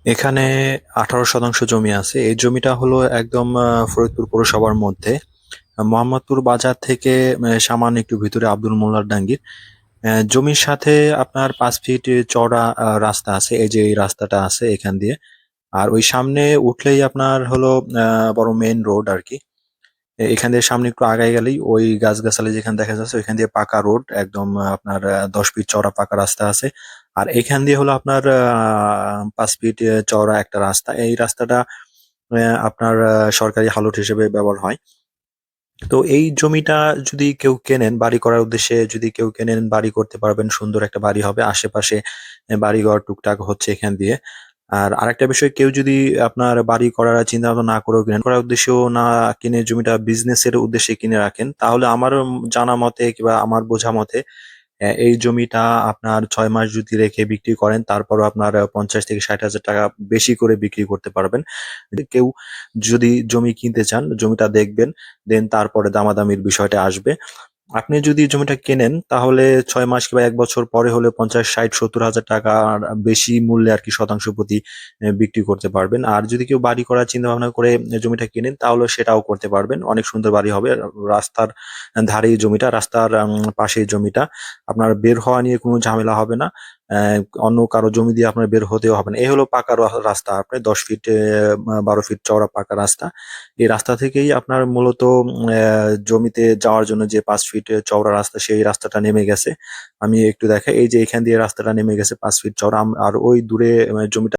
এখানে 18 শতাংশ জমি আছে। এই জমিটা হলো একদম ফরিদপুর পৌরসভার মধ্যে মোহাম্মদপুর বাজার থেকে সামান্য একটু ভিতরে আব্দুল মোল্লার ডাঙ্গির জমির সাথে আপনার 5 ফিট চওড়া রাস্তা আছে। এই যে এই রাস্তাটা আছে এখান দিয়ে। আর ওই সামনে উঠলেই আপনার হলো বড় মেইন রোড আর কি। এখান দিয়ে সামনে একটু আগায় গেলেই ওই গাছগাছালি যেখানে দেখা যাচ্ছে ওইখান দিয়ে পাকা রোড একদম আপনার 10 ফিট চওড়া পাকা রাস্তা আছে। আর এখান দিয়ে হলো আপনার 5 ফিট চওড়া একটা রাস্তা। এই রাস্তাটা আপনার সরকারি হালট হিসেবে ব্যবহার হয়। তো এই জমিটা যদি কেউ কেনেন বাড়ি করার উদ্দেশ্যে, যদি কেউ কেনেন বাড়ি করতে পারবেন, সুন্দর একটা বাড়ি হবে। আশেপাশে বাড়িঘর টুকটাক হচ্ছে এখান দিয়ে। আর আরেকটা বিষয়, কেউ যদি আপনার বাড়ি করার চিন্তা ভাবনা না করেও কিনেন, করার উদ্দেশ্যেও না কিনে জমিটা বিজনেসের উদ্দেশ্যে কিনে রাখেন, তাহলে আমার জানা মতে কিংবা আমার বোঝা মতে এই জমিটা আপনার 6 মাস যদি রেখে বিক্রি করেন তারপরও আপনার 50 থেকে 60 হাজার টাকা বেশি করে বিক্রি করতে পারবেন। কেউ যদি জমি কিনতে চান, জমিটা দেখবেন, দেন তারপরে দামাদামির বিষয়টা আসবে। আপনি যদি জমিটা কেনেন তাহলে 6 মাস কিংবা 1 বছর পরে হলে 50, 60, 70 হাজার টাকা বেশি মূল্যে আর কি শতাংশ প্রতি বিক্রি করতে পারবেন। আর যদি কেউ বাড়ি করার চিন্তা ভাবনা করে জমিটা কেনেন তাহলে সেটাও করতে পারবেন। অনেক সুন্দর বাড়ি হবে। রাস্তার ধারেই জমিটা, রাস্তার পাশেই জমিটা। আপনার বের হওয়া নিয়ে কোনো ঝামেলা হবে না। অন্য কারো জমি দিয়ে আপনার বের হতেও হবে না। এই হলো পাকা রাস্তা। আপনি 10 ফিট 12 ফিট চওড়া পাকা রাস্তা। এই রাস্তা থেকেই আপনার মূলত জমিতে যাওয়ার জন্য যে 5 ফিট চওড়া রাস্তা, সেই রাস্তাটা নেমে গেছে। আমি একটু দেখাই, এই যে এখান দিয়ে রাস্তাটা নেমে গেছে 5 ফিট চওড়া। আর ওই দূরে জমিটা